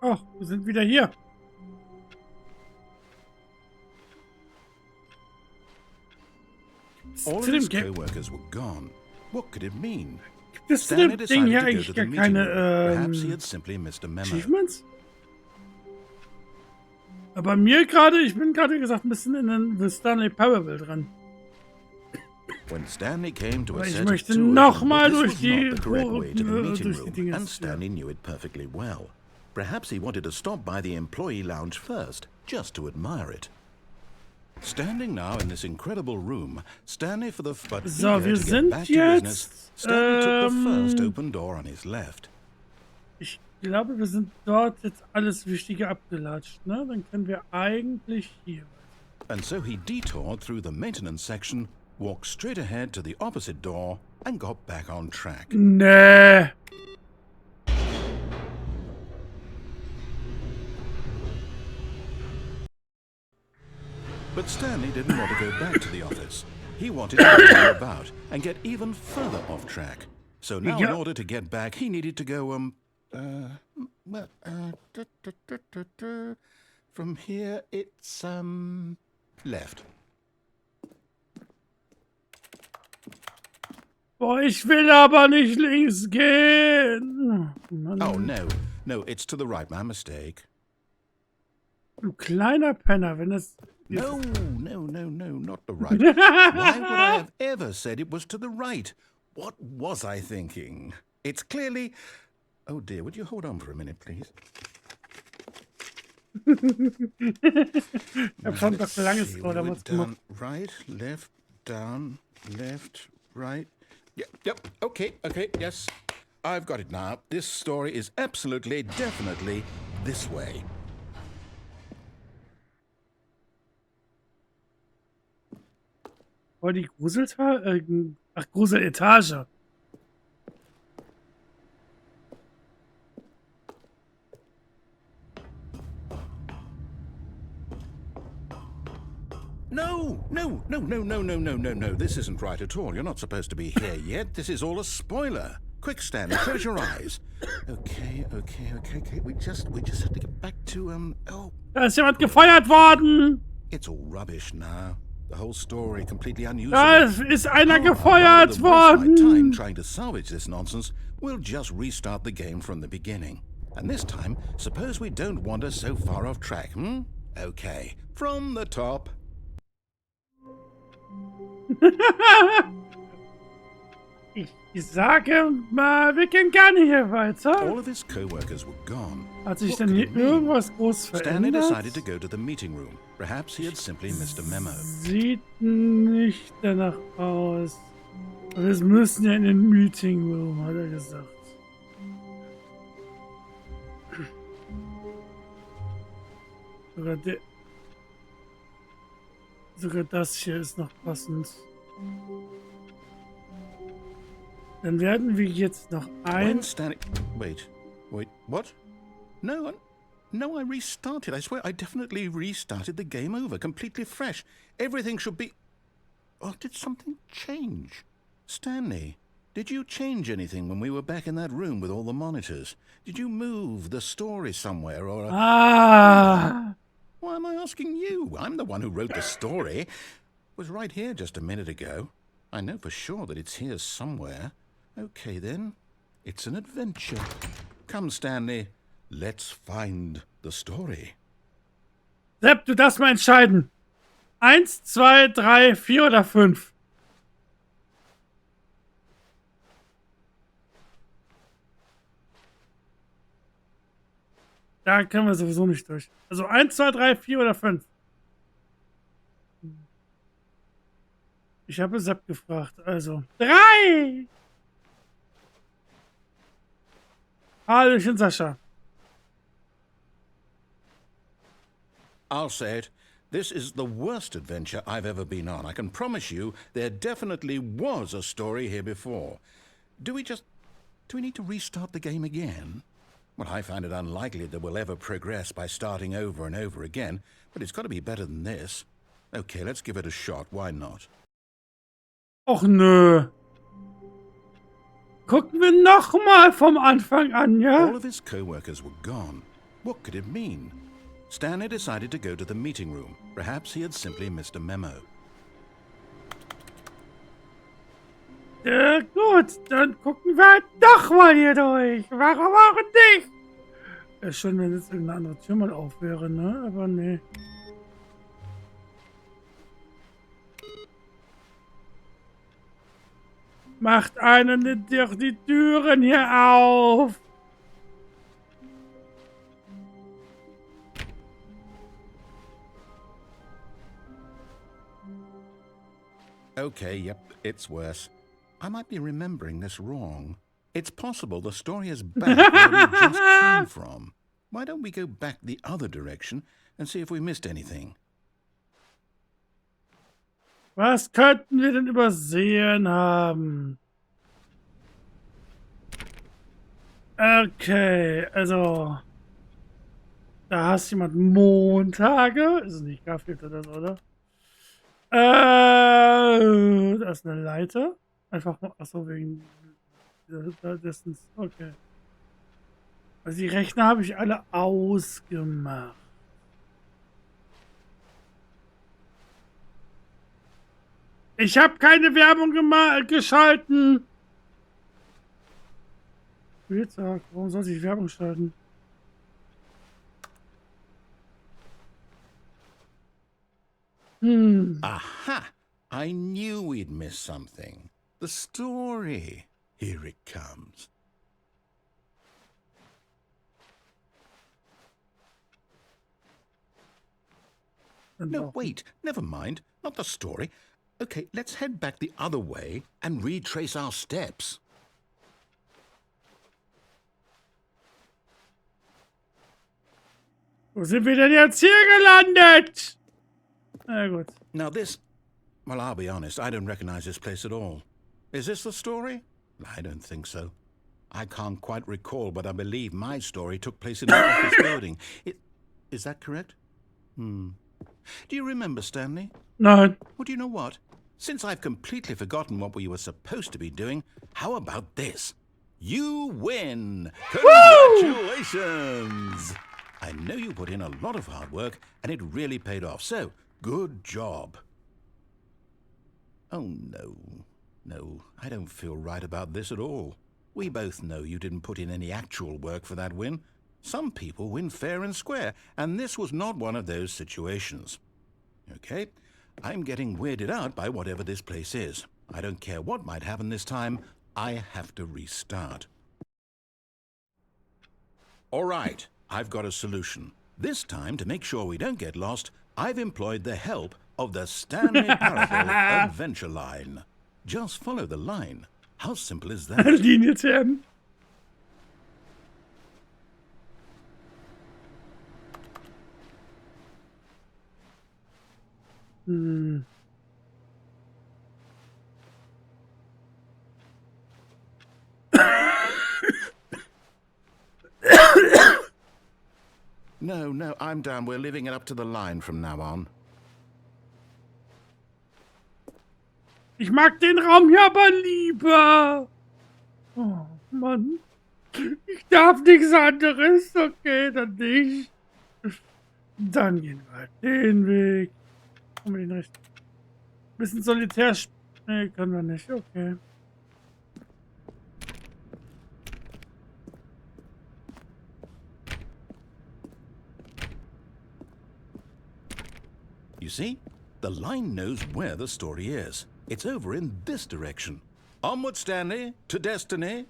Ach, wir sind wieder hier. All of his co-workers were gone. What could it mean? Gibt es zu Stanley dem Ding hier decided to go eigentlich to the gar meeting room. keine Perhaps he had simply missed a memo. Achievements? Aber mir gerade, ich bin gerade, wie gesagt, ein bisschen in den Stanley Parable dran. When Stanley came to a Aber ich set of möchte two nochmal open doors, durch this was die not the correct way to the meeting durch die room, Dinge. and Stanley knew it perfectly well. Perhaps he wanted to stop by the employee lounge first, just to admire it. Standing now in this incredible room, Stanley for the but So, eager wir to get sind back to business, jetzt, Stanley took the first open door on his left. Ich glaube, wir sind dort jetzt alles Wichtige abgelatscht, ne? Dann können wir eigentlich hier. And so he detoured through the maintenance section, walked straight ahead to the opposite door, and got back on track. Nee. But Stanley didn't want to go back to the office. He wanted to go about and get even further off track. So now, in order to get back, he needed to go, from here, it's, left. Boah, ich will aber nicht links gehen. Mann. Oh, no, it's to the right, my mistake. Du kleiner Penner, wenn es... No, not the right. Why would I have ever said it was to the right? What was I thinking? It's clearly... Oh dear, would you hold on for a minute, please? Ich hab schon das langes oder was gemacht. Right, left, down, left, right. Yep, okay, yes. I've got it now. This story is absolutely, definitely this way. Oh, die Gruseletage. No. This isn't right at all. You're not supposed to be here yet. This is all a spoiler. Quick, Stanley, close your eyes. Okay. We just have to get back to, Da ist jemand gefeuert worden. It's all rubbish now. The whole story completely unusable. Da ist einer gefeuert worden. Time trying to salvage this nonsense, we'll just restart the game from the beginning. And this time, suppose we don't wander so far off track, Okay, from the top. Ich sage mal, wir gehen gar nicht hier weiter. All of his co-workers were gone. Hat sich denn hier irgendwas groß Stanley verändert? decided to go to the meeting room. Perhaps he had simply missed a memo. Sieht nicht danach aus. Wir müssen ja in den Meeting Room, hat er gesagt. Sogar das hier ist noch passend. Dann werden wir jetzt noch Wait, what? No, I restarted. I swear, I definitely restarted the game over, completely fresh. Everything should be... Oh, did something change? Stanley, did you change anything when we were back in that room with all the monitors? Did you move the story somewhere, or... Why am I asking you? I'm the one who wrote the story. It was right here just a minute ago. I know for sure that it's here somewhere. Okay, then. It's an adventure. Come, Stanley. Let's find the story. Sepp, du darfst mal entscheiden. 1, 2, 3, 4 oder 5. Da können wir sowieso nicht durch. Also 1, 2, 3, 4 oder 5. Ich habe Sepp gefragt. Also 3. Hallöchen, Sascha. I'll say it. This is the worst adventure I've ever been on. I can promise you there definitely was a story here before. Do we need to restart the game again? Well, I find it unlikely that we'll ever progress by starting over and over again, but it's got to be better than this. Okay, let's give it a shot. Why not? Och nö. Gucken wir noch mal vom Anfang an, ja? All of his co-workers were gone. What could it mean? Stanley decided to go to the meeting room. Perhaps he had simply missed a memo. Gut, dann gucken wir halt doch mal hier durch. Warum auch nicht? Wäre schön, wenn jetzt irgendeine andere Tür mal auf wäre, ne? Aber nee. Macht einen doch die Türen hier auf. Okay, yep, it's worse. I might be remembering this wrong. It's possible the story is back where we just came from. Why don't we go back the other direction and see if we missed anything? Was könnten wir denn übersehen haben? Okay, also da hast jemand Montage. Ist es nicht Garfield oder so, oder? Da ist eine Leiter. Einfach nur, achso, wegen dessen. Okay. Also die Rechner habe ich alle ausgemacht. Ich habe keine Werbung geschalten. Spieltag, warum soll ich Werbung schalten? Aha! I knew we'd miss something. The story. Here it comes. No, wait. Never mind. Not the story. Okay, let's head back the other way and retrace our steps. Wo sind wir denn jetzt hier gelandet? Na gut. Now this... Well, I'll be honest, I don't recognize this place at all. Is this the story? I don't think so. I can't quite recall, but I believe my story took place in an office building. Is that correct? Do you remember, Stanley? Nein. Well, do you know what? Since I've completely forgotten what we were supposed to be doing, how about this? You win! Congratulations! I know you put in a lot of hard work, and it really paid off, so good job. Oh, no. No, I don't feel right about this at all. We both know you didn't put in any actual work for that win. Some people win fair and square, and this was not one of those situations. Okay, I'm getting weirded out by whatever this place is. I don't care what might happen this time. I have to restart. All right, I've got a solution. This time, to make sure we don't get lost, I've employed the help of the Stanley Parable Adventure Line. Just follow the line. How simple is that? Linie TM. No, I'm down. We're leaving it up to the line from now on. Ich mag den Raum hier aber lieber. Oh, Mann. Ich darf nichts anderes. Okay, dann nicht. Dann gehen wir halt den Weg. Kommen wir den recht. Bisschen solitär. Nee, können wir nicht. Okay. You see? The line knows where the story is. It's over in this direction. Onward, Stanley, to destiny.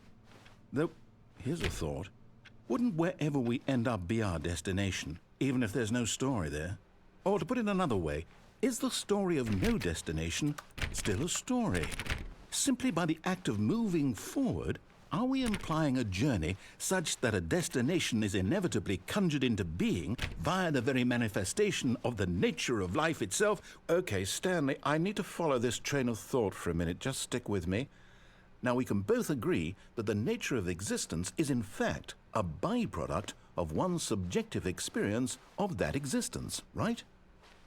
Though, here's a thought. Wouldn't wherever we end up be our destination, even if there's no story there? Or to put it another way, is the story of no destination still a story? Simply by the act of moving forward, are we implying a journey such that a destination is inevitably conjured into being via the very manifestation of the nature of life itself? Okay, Stanley, I need to follow this train of thought for a minute. Just stick with me. Now, we can both agree that the nature of existence is in fact a byproduct of one's subjective experience of that existence, right?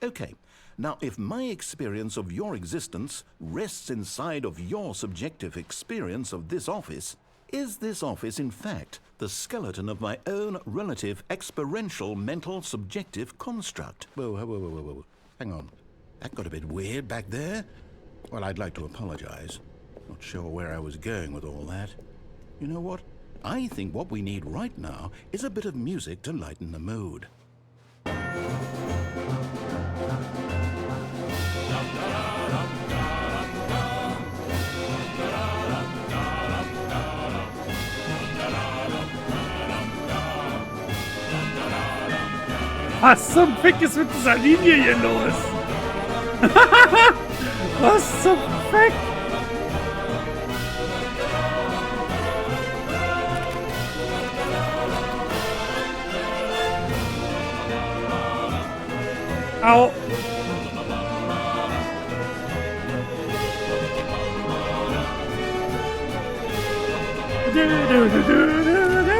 Okay. Now, if my experience of your existence rests inside of your subjective experience of this office, is this office, in fact, the skeleton of my own relative experiential mental subjective construct. Whoa. Hang on. That got a bit weird back there. Well, I'd like to apologize. Not sure where I was going with all that. You know what? I think what we need right now is a bit of music to lighten the mood. Was zum Fick ist mit dieser Linie hier los? Was zum Fick? Au. Das ist natürlich nichts mit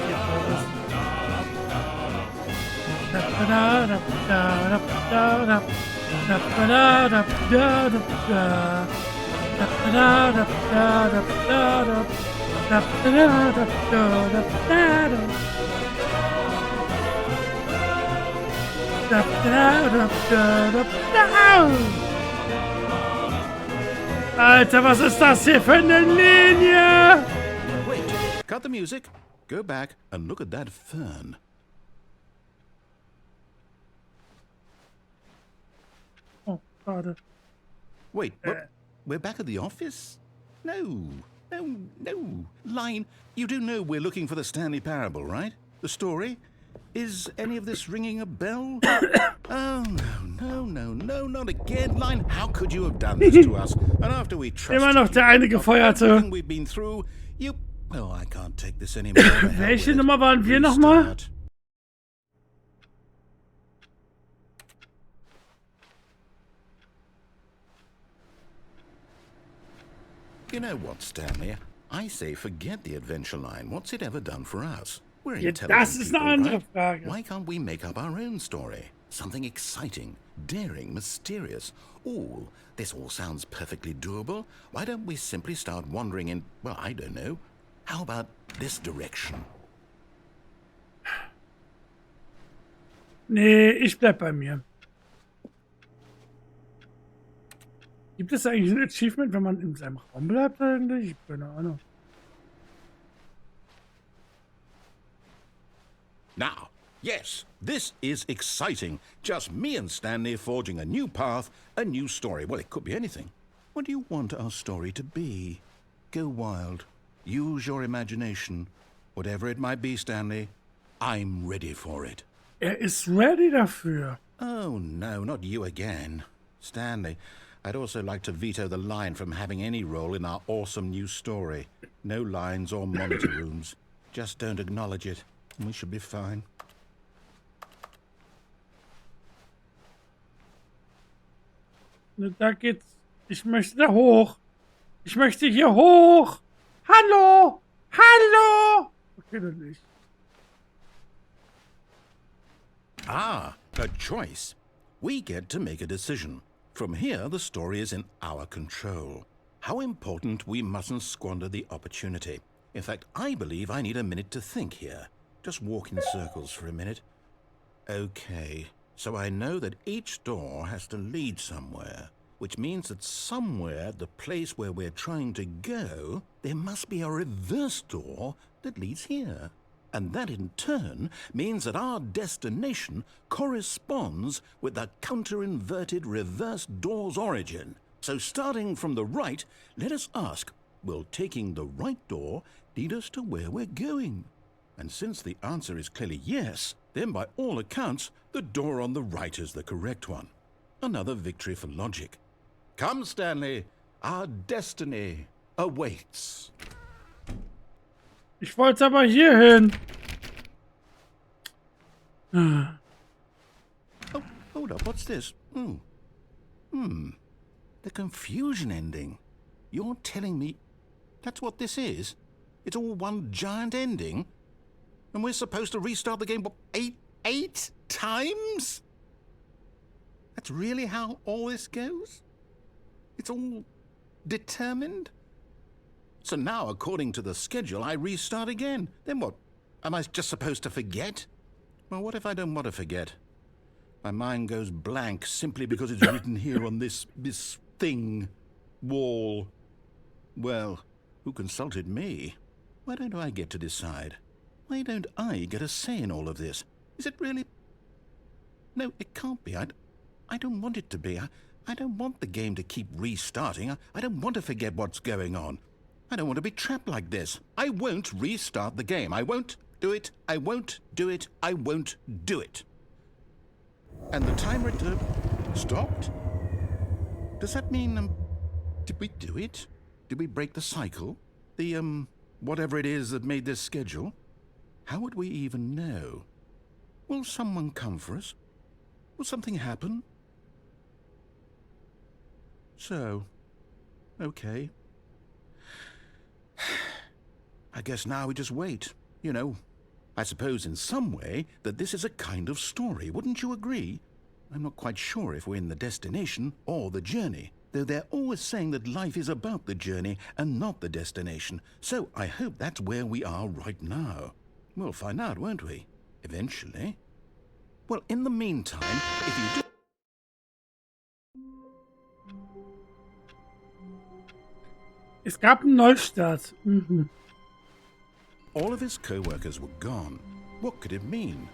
dir Tolles. Alter, was ist das hier für eine Linie? Wait, cut the music, go back and look at that fern. Oh, schade. Wait, what? We're back at the office? No. Line, you do know we're looking for the Stanley Parable, right? The story? Is any of this ringing a bell? Oh, no, not again. Line, how could you have done this to us? And after we trusted Immer noch der eine Gefeuerte. everything we've been through, you... Oh, I can't take this anymore. Welche Nummer waren wir nochmal? You know what, Stanley? I say forget the adventure line. What's it ever done for us? We're Ja, intelligent das ist eine people, andere right? Frage. Why can't we make up our own story? Something exciting, daring, mysterious. Ooh, this all sounds perfectly doable. Why don't we simply start wandering in, well, I don't know. How about this direction? Nee, ich bleib bei mir. Gibt es eigentlich ein Achievement, wenn man in seinem Raum bleibt eigentlich? Ich habe keine Ahnung. Now, yes, this is exciting. Just me and Stanley forging a new path, a new story. Well, it could be anything. What do you want our story to be? Go wild. Use your imagination. Whatever it might be, Stanley, I'm ready for it. Ist ready dafür. Oh, no, not you again. Stanley, I'd also like to veto the line from having any role in our awesome new story. No lines or monitor rooms. Just don't acknowledge it, and we should be fine. Da geht's. Ich möchte da hoch. Ich möchte hier hoch. Hallo. Hallo. Okay, dann nicht. Ah, a choice. We get to make a decision. From here, the story is in our control. How important we mustn't squander the opportunity. In fact, I believe I need a minute to think here. Just walk in circles for a minute. Okay, so I know that each door has to lead somewhere, which means that somewhere at the place where we're trying to go, there must be a reverse door that leads here. And that in turn means that our destination corresponds with the counter-inverted reverse door's origin. So starting from the right, let us ask, will taking the right door lead us to where we're going? And since the answer is clearly yes, then by all accounts, the door on the right is the correct one. Another victory for logic. Come, Stanley, our destiny awaits. Ich wollte aber hier hin. Oh, hold up, what's this? The confusion ending. You're telling me that's what this is? It's all one giant ending? And we're supposed to restart the game, what, eight times? That's really how all this goes? It's all determined? So now, according to the schedule, I restart again. Then what? Am I just supposed to forget? Well, what if I don't want to forget? My mind goes blank simply because it's written here on this thing, wall. Well, who consulted me? Why don't I get to decide? Why don't I get a say in all of this? Is it really? No, it can't be. I don't want it to be. I don't want the game to keep restarting. I don't want to forget what's going on. I don't want to be trapped like this. I won't restart the game. I won't do it. I won't do it. I won't do it. And the timer stopped? Does that mean, did we do it? Did we break the cycle? The, whatever it is that made this schedule? How would we even know? Will someone come for us? Will something happen? So, okay. I guess now we just wait, you know. I suppose in some way that this is a kind of story, wouldn't you agree? I'm not quite sure if we're in the destination or the journey, though they're always saying that life is about the journey and not the destination, so I hope that's where we are right now. We'll find out, won't we? Eventually. Well, in the meantime, if you do... Es gab einen Neustart. Mhm. All of his co-workers were gone. What could it mean?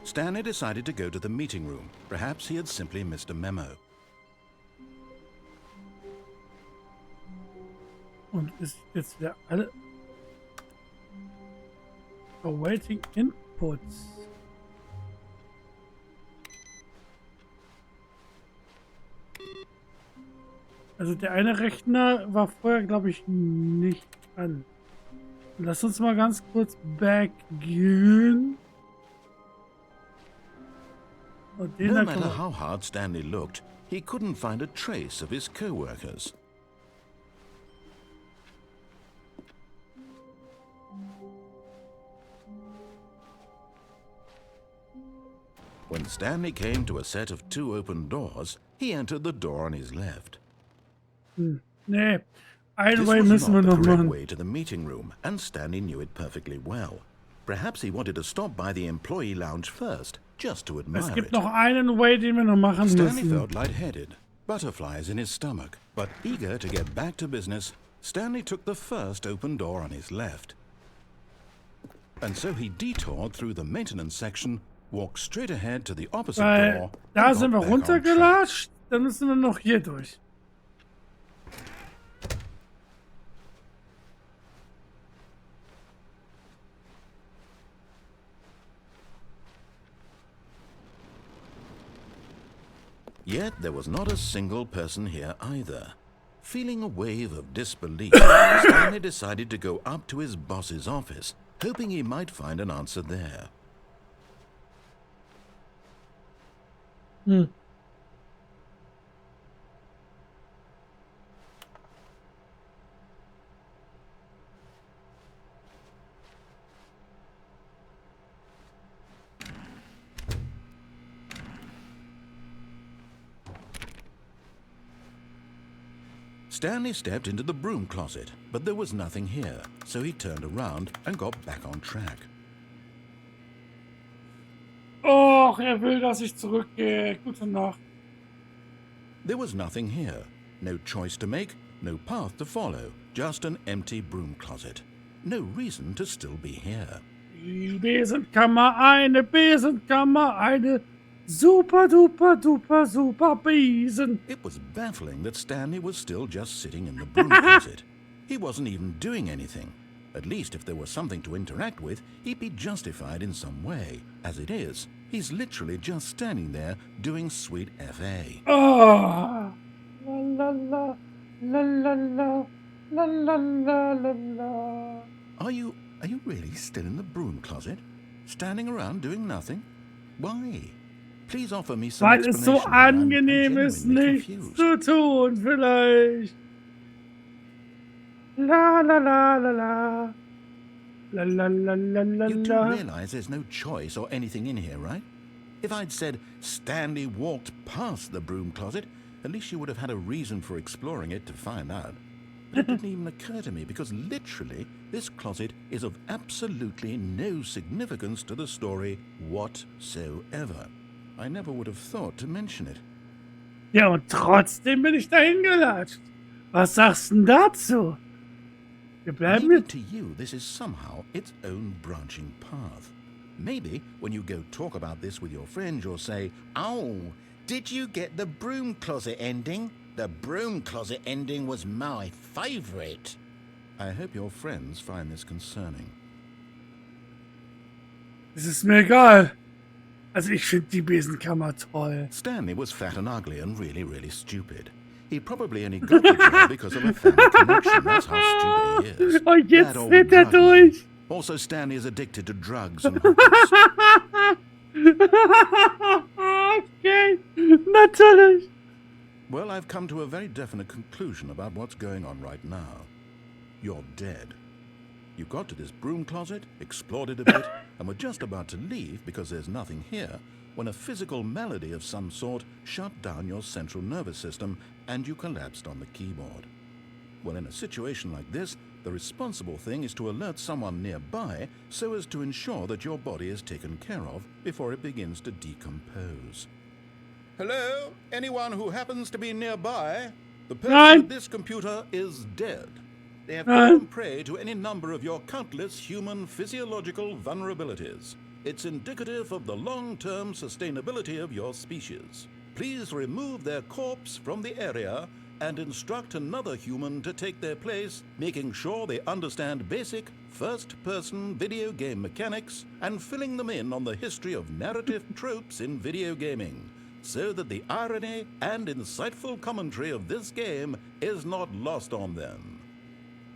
Stanley decided to go to the meeting room. Perhaps he had simply missed a memo. Und ist jetzt wieder alle awaiting inputs. Also der eine Rechner war vorher, glaube ich, nicht an. Lass uns mal ganz kurz backgehen. No matter how hard Stanley looked, he couldn't find a trace of his co-workers. When Stanley came to a set of 2 open doors, he entered the door on his left. Nee, einen This Way was müssen wir not the noch correct machen. way to the meeting room, and Stanley knew it perfectly well. Perhaps he wanted to stop by the employee lounge first, just to admire Es gibt it. noch einen Way, den wir noch machen Stanley müssen. felt lightheaded, butterflies in his stomach, but eager to get back to business, Stanley took the first open door on his left. And so he detoured through the maintenance section, walked straight ahead to the opposite Weil door, da and sind wir got back on track. runtergelatscht, dann müssen wir noch hier durch. Yet there was not a single person here either. Feeling a wave of disbelief, Stanley decided to go up to his boss's office, hoping he might find an answer there. Stanley stepped into the broom closet, but there was nothing here, so he turned around and got back on track. Och, will, dass ich zurückgehe. Gute Nacht. There was nothing here. No choice to make, no path to follow, just an empty broom closet. No reason to still be here. Die Besenkammer, eine Besenkammer, eine super duper duper super Besen. It was baffling that Stanley was still just sitting in the broom closet. He wasn't even doing anything. At least if there was something to interact with, he'd be justified in some way. As it is, he's literally just standing there doing sweet FA. Oh, la la la, la la la, la la la la la. Are you really still in the broom closet? Standing around doing nothing? Why? Please offer me some Weil es so explanation. I'm angenehm ist, genuinely nichts confused. zu tun, vielleicht. La la la la la. La la la la la You do la. realize there's no choice or anything in here, right? If I'd said Stanley walked past the broom closet, at least you would have had a reason for exploring it to find out. But it didn't even occur to me because literally this closet is of absolutely no significance to the story whatsoever. I never would have thought to mention it. Ja, und trotzdem bin ich dahin gelatscht. Was sagst denn dazu? Wir bleiben Maybe jetzt. to you this is somehow its own branching path. Maybe when you go talk about this with your friends, you'll say, "Oh, did you get the broom closet ending? The broom closet ending was my favorite." I hope your friends find this concerning. Es ist mir egal. Also ich finde die Besenkammer toll. Stanley was fat and ugly and really, really stupid. He probably only got the job because of a family connection. That's how stupid he is. Und jetzt That old dreht er drug durch. man. Also, Stanley is addicted to drugs and hookers. Okay, natürlich. Well, I've come to a very definite conclusion about what's going on right now. You're dead. You got to this broom closet, explored it a bit, and were just about to leave because there's nothing here, when a physical malady of some sort shut down your central nervous system and you collapsed on the keyboard. Well, in a situation like this, the responsible thing is to alert someone nearby so as to ensure that your body is taken care of before it begins to decompose. Hello? Anyone who happens to be nearby? The person with this computer is dead. They have fallen prey to any number of your countless human physiological vulnerabilities. It's indicative of the long-term sustainability of your species. Please remove their corpse from the area and instruct another human to take their place, making sure they understand basic first-person video game mechanics and filling them in on the history of narrative tropes in video gaming, so that the irony and insightful commentary of this game is not lost on them.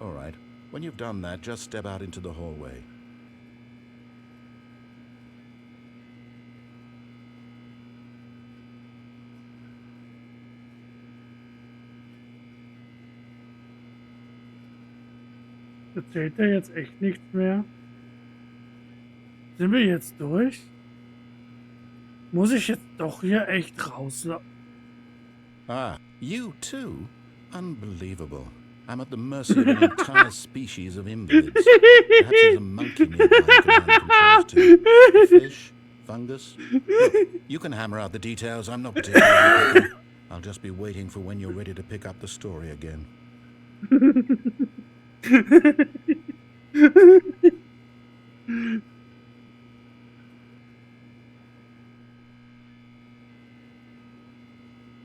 All right, when you've done that, just step out into the hallway. Erzählt er jetzt echt nichts mehr? Sind wir jetzt durch? Muss ich jetzt doch hier echt raus? Ah, you too? Unbelievable. I'm at the mercy of an entire species of invalids. Perhaps there's a monkey nearby I can hand controls to. Fish? Fungus? Look, you can hammer out the details. I'm not particularly picky. I'll just be waiting for when you're ready to pick up the story again.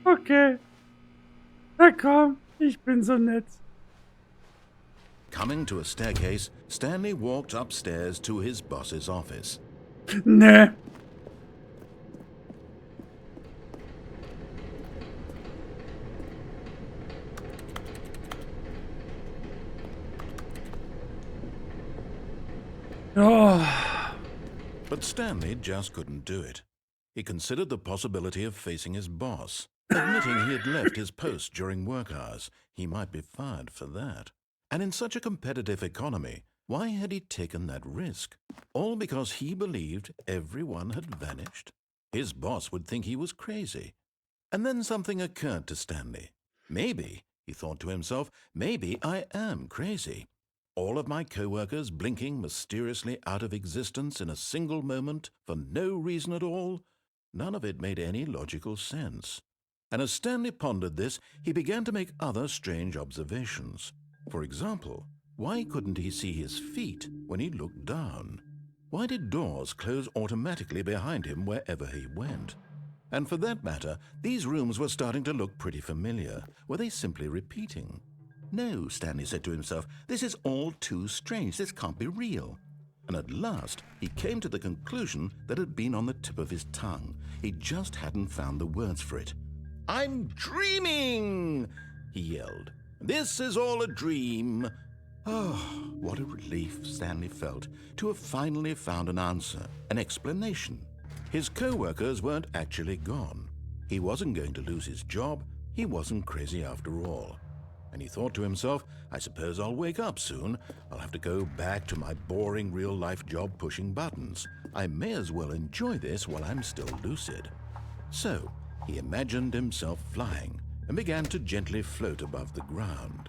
Okay. Na komm, ich bin so nett. Coming to a staircase, Stanley walked upstairs to his boss's office. Nee. Oh. But Stanley just couldn't do it. He considered the possibility of facing his boss, admitting he had left his post during work hours. He might be fired for that. And in such a competitive economy, why had he taken that risk? All because he believed everyone had vanished? His boss would think he was crazy. And then something occurred to Stanley. Maybe, he thought to himself, maybe I am crazy. All of my co-workers blinking mysteriously out of existence in a single moment for no reason at all? None of it made any logical sense. And as Stanley pondered this, he began to make other strange observations. For example, why couldn't he see his feet when he looked down? Why did doors close automatically behind him wherever he went? And for that matter, these rooms were starting to look pretty familiar. Were they simply repeating? No, Stanley said to himself, this is all too strange. This can't be real. And at last, he came to the conclusion that had been on the tip of his tongue. He just hadn't found the words for it. "I'm dreaming!" he yelled. "This is all a dream." Oh, what a relief Stanley felt to have finally found an answer, an explanation. His co-workers weren't actually gone. He wasn't going to lose his job. He wasn't crazy after all. And he thought to himself, I suppose I'll wake up soon. I'll have to go back to my boring real-life job pushing buttons. I may as well enjoy this while I'm still lucid. So he imagined himself flying and began to gently float above the ground.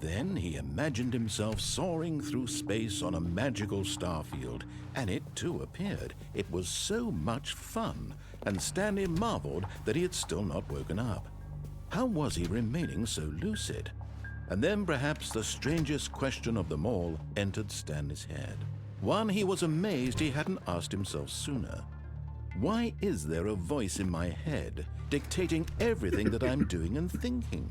Then he imagined himself soaring through space on a magical starfield, and it too appeared. It was so much fun, and Stanley marveled that he had still not woken up. How was he remaining so lucid? And then perhaps the strangest question of them all entered Stanley's head. One he was amazed he hadn't asked himself sooner. Why is there a voice in my head dictating everything that I'm doing and thinking?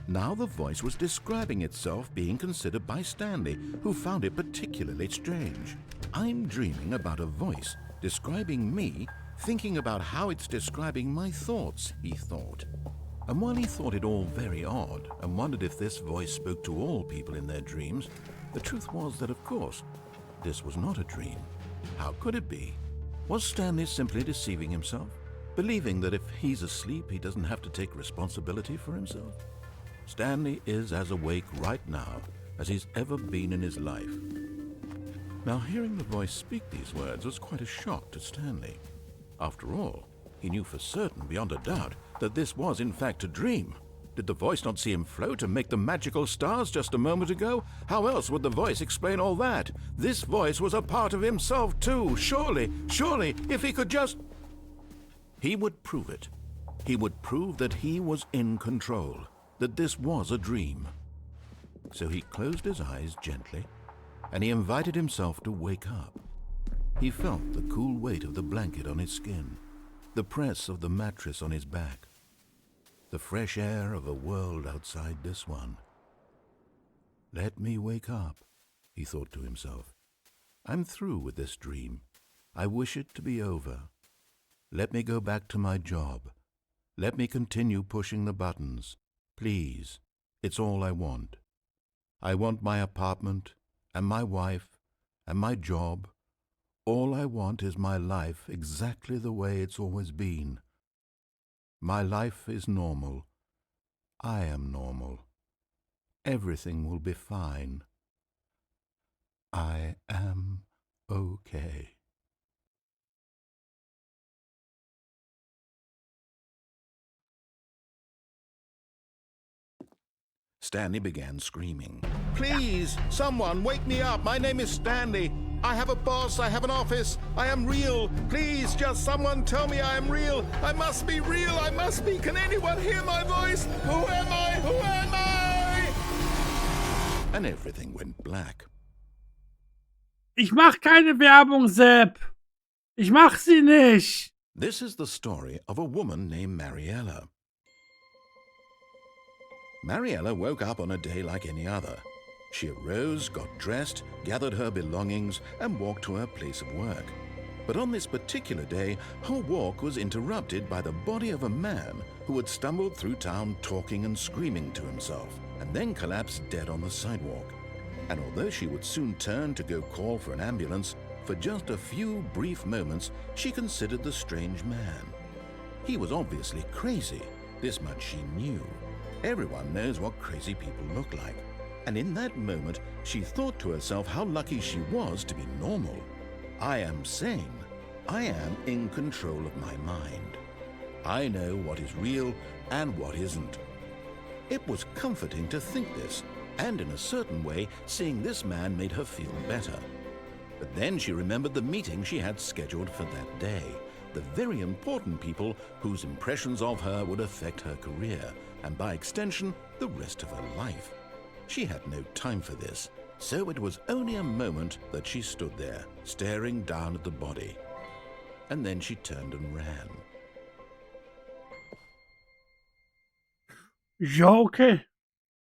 Now the voice was describing itself being considered by Stanley, who found it particularly strange. I'm dreaming about a voice describing me, thinking about how it's describing my thoughts, he thought. And while he thought it all very odd and wondered if this voice spoke to all people in their dreams, the truth was that, of course, this was not a dream. How could it be? Was Stanley simply deceiving himself, believing that if he's asleep, he doesn't have to take responsibility for himself? Stanley is as awake right now as he's ever been in his life. Now, hearing the voice speak these words was quite a shock to Stanley. After all, he knew for certain, beyond a doubt, that this was in fact a dream. Did the voice not see him float and make the magical stars just a moment ago? How else would the voice explain all that? This voice was a part of himself too. Surely, if he could just... He would prove it. He would prove that he was in control, that this was a dream. So he closed his eyes gently, and he invited himself to wake up. He felt the cool weight of the blanket on his skin, the press of the mattress on his back, the fresh air of a world outside this one. Let me wake up, he thought to himself. I'm through with this dream. I wish it to be over. Let me go back to my job. Let me continue pushing the buttons. Please, it's all I want. I want my apartment and my wife and my job. All I want is my life exactly the way it's always been. My life is normal. I am normal. Everything will be fine. I am okay. Stanley began screaming. Please, someone, wake me up. My name is Stanley. I have a boss. I have an office. I am real. Please, just someone tell me I am real. I must be real. I must be. Can anyone hear my voice? Who am I? Who am I? And everything went black. Ich mach keine Werbung, Sepp. Ich mach sie nicht. This is the story of a woman named Mariella. Mariella woke up on a day like any other. She arose, got dressed, gathered her belongings, and walked to her place of work. But on this particular day, her walk was interrupted by the body of a man who had stumbled through town talking and screaming to himself, and then collapsed dead on the sidewalk. And although she would soon turn to go call for an ambulance, for just a few brief moments she considered the strange man. He was obviously crazy. This much she knew. Everyone knows what crazy people look like. And in that moment, she thought to herself how lucky she was to be normal. I am sane. I am in control of my mind. I know what is real and what isn't. It was comforting to think this, and in a certain way, seeing this man made her feel better. But then she remembered the meeting she had scheduled for that day, the very important people whose impressions of her would affect her career, and by extension, the rest of her life. She had no time for this, so it was only a moment that she stood there, staring down at the body. And then she turned and ran. Ja, okay.